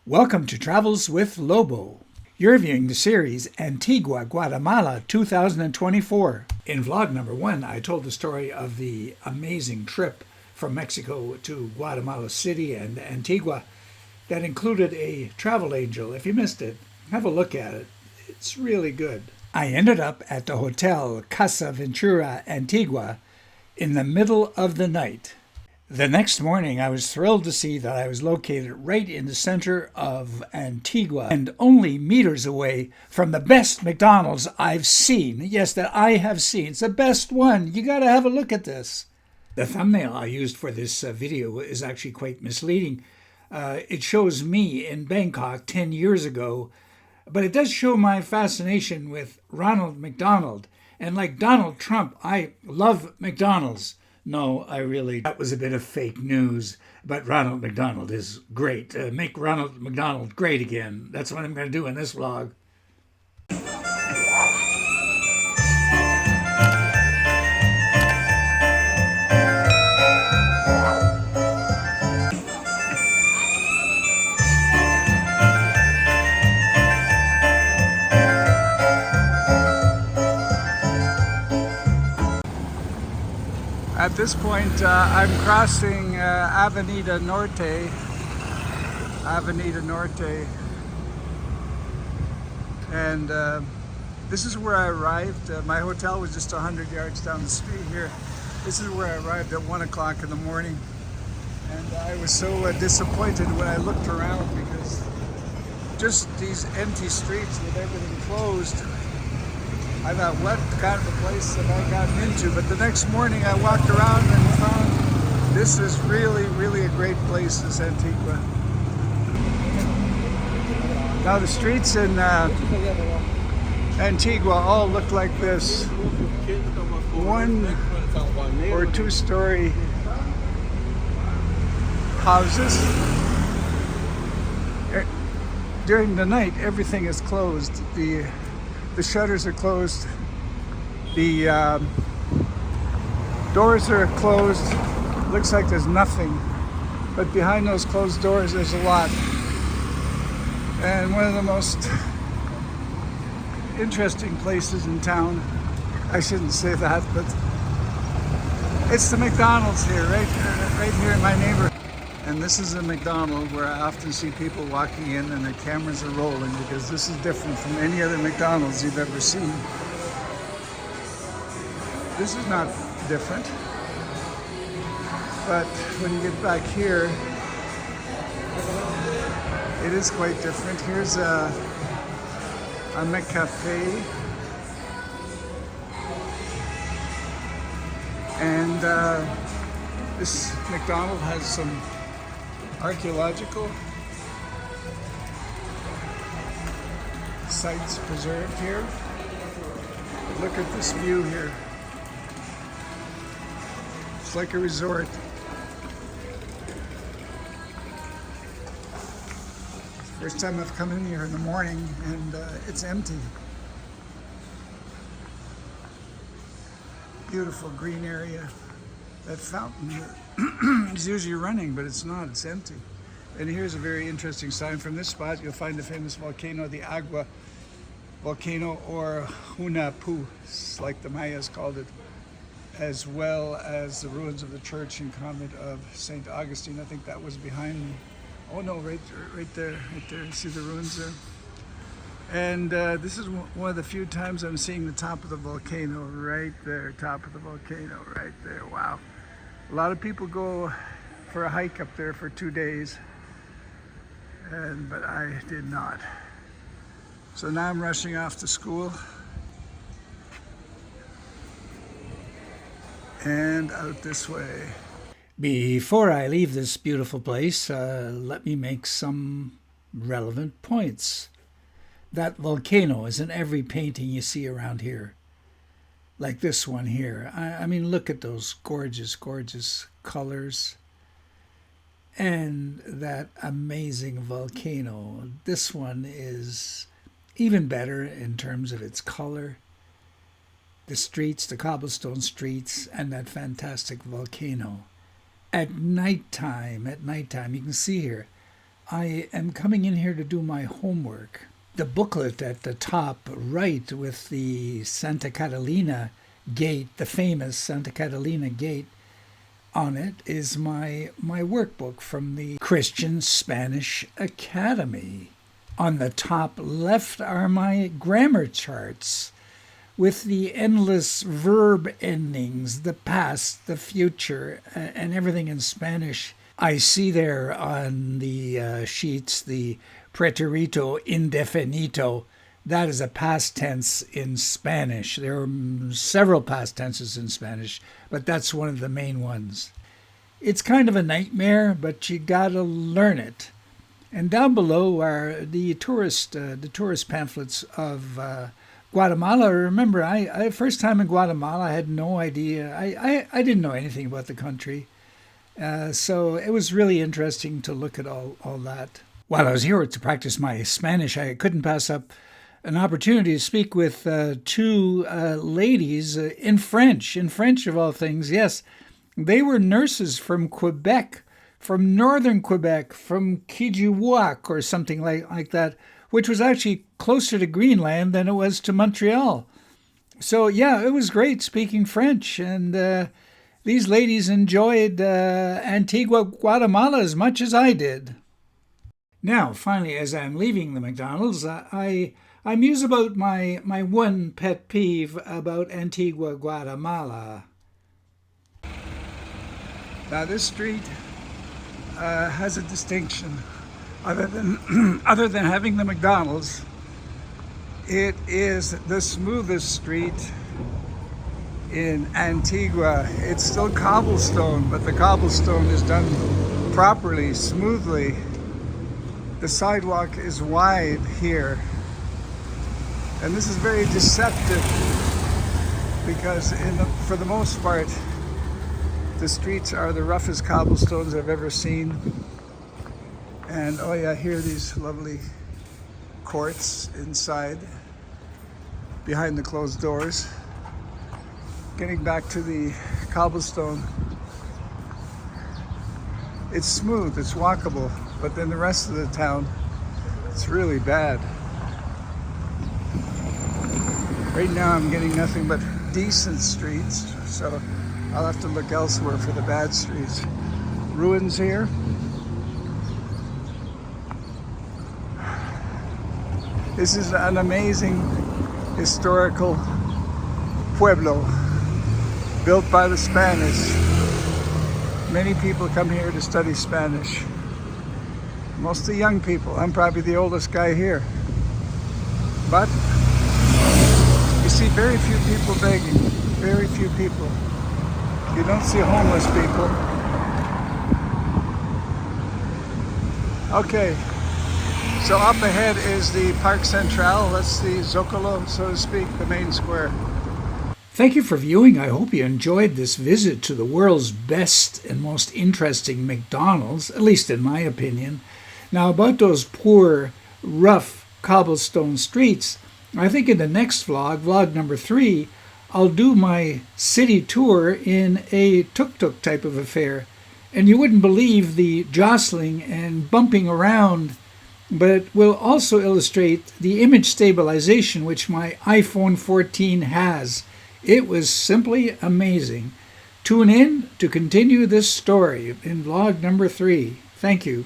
Welcome to Travels with Lobo. You're viewing the series Antigua Guatemala 2024. In vlog number 1, I told the story of the amazing trip from Mexico to Guatemala City and Antigua that included a travel angel. If you missed it, have a look at it. It's really good. I ended up at the Hotel Casa Ventura Antigua in the middle of the night. The next morning, I was thrilled to see that I was located right in the center of Antigua and only meters away from the best McDonald's I've seen. Yes, that I have seen. It's the best one. You got to have a look at this. The thumbnail I used for this video is actually quite misleading. It shows me in Bangkok 10 years ago, but it does show my fascination with Ronald McDonald. And like Donald Trump, I love McDonald's. No, that was a bit of fake news, but Ronald McDonald is great. Make Ronald McDonald great again. That's what I'm going to do in this vlog. At this point, I'm crossing Avenida Norte, and this is where I arrived. My hotel was just 100 yards down the street here. This is where I arrived at 1 o'clock in the morning, and I was so disappointed when I looked around because just these empty streets with everything closed. I thought, what kind of a place have I gotten into? But the next morning I walked around and found this is really, really a great place, this Antigua. Now the streets in Antigua all look like this. 1 or 2 story houses. During the night, everything is closed. The shutters are closed, the doors are closed. Looks like there's nothing, but behind those closed doors there's a lot. And one of the most interesting places in town, I shouldn't say that, but it's the McDonald's here, right here in my neighborhood. And this is a McDonald's where I often see people walking in and the cameras are rolling because this is different from any other McDonald's you've ever seen. This is not different. But when you get back here, it is quite different. Here's a McCafe. And this McDonald's has some archaeological sites preserved here. Look at this view here. It's like a resort. First time I've come in here in the morning and it's empty. Beautiful green area. That fountain is usually running, but it's not, it's empty. And here's a very interesting sign. From this spot, you'll find the famous volcano, the Agua volcano, or Hunapu, like the Mayas called it, as well as the ruins of the church and convent of St. Augustine. I think that was behind me. Oh no, right there. See the ruins there? And this is one of the few times I'm seeing the top of the volcano right there, top of the volcano right there. Wow. A lot of people go for a hike up there for 2 days, but I did not. So now I'm rushing off to school and out this way. Before I leave this beautiful place, let me make some relevant points. That volcano is in every painting you see around here. Like this one here. I mean, look at those gorgeous, gorgeous colors. And that amazing volcano. This one is even better in terms of its color. The streets, the cobblestone streets, and that fantastic volcano. At nighttime, you can see here, I am coming in here to do my homework. The booklet at the top right with the Santa Catalina gate, the famous Santa Catalina gate, on it is my workbook from the Christian Spanish Academy. On the top left are my grammar charts with the endless verb endings, the past, the future, and everything in Spanish. I see there on the sheets the preterito indefinito. That is a past tense in Spanish. There are several past tenses in Spanish, but that's one of the main ones. It's kind of a nightmare, but you gotta learn it. And down below are the tourist pamphlets of Guatemala. Remember, I first time in Guatemala, I had no idea. I didn't know anything about the country. So it was really interesting to look at all that. While I was here to practice my Spanish, I couldn't pass up an opportunity to speak with two ladies in French of all things. Yes, they were nurses from Quebec, from northern Quebec, from Kijiwak or something like that, which was actually closer to Greenland than it was to Montreal. So yeah, it was great speaking French, and these ladies enjoyed Antigua Guatemala as much as I did. Now, finally, as I'm leaving the McDonald's, I muse about my one pet peeve about Antigua Guatemala. Now, this street has a distinction. Other than having the McDonald's, it is the smoothest street in Antigua. It's still cobblestone, but the cobblestone is done properly, smoothly. The sidewalk is wide here. And this is very deceptive because for the most part, the streets are the roughest cobblestones I've ever seen. And oh yeah, here are these lovely courts inside, behind the closed doors. Getting back to the cobblestone, it's smooth, it's walkable, but then the rest of the town, it's really bad. Right now I'm getting nothing but decent streets, so I'll have to look elsewhere for the bad streets. Ruins here. This is an amazing historical pueblo built by the Spanish. Many people come here to study Spanish. Mostly young people. I'm probably the oldest guy here. But you see very few people begging. Very few people. You don't see homeless people. Okay, so up ahead is the Park Central. That's the Zocalo, so to speak, the main square. Thank you for viewing. I hope you enjoyed this visit to the world's best and most interesting McDonald's, at least in my opinion. Now, about those poor, rough cobblestone streets, I think in the next vlog number 3, I'll do my city tour in a tuk-tuk type of affair. And you wouldn't believe the jostling and bumping around, but it will also illustrate the image stabilization which my iPhone 14 has. It was simply amazing. Tune in to continue this story in vlog number 3. Thank you.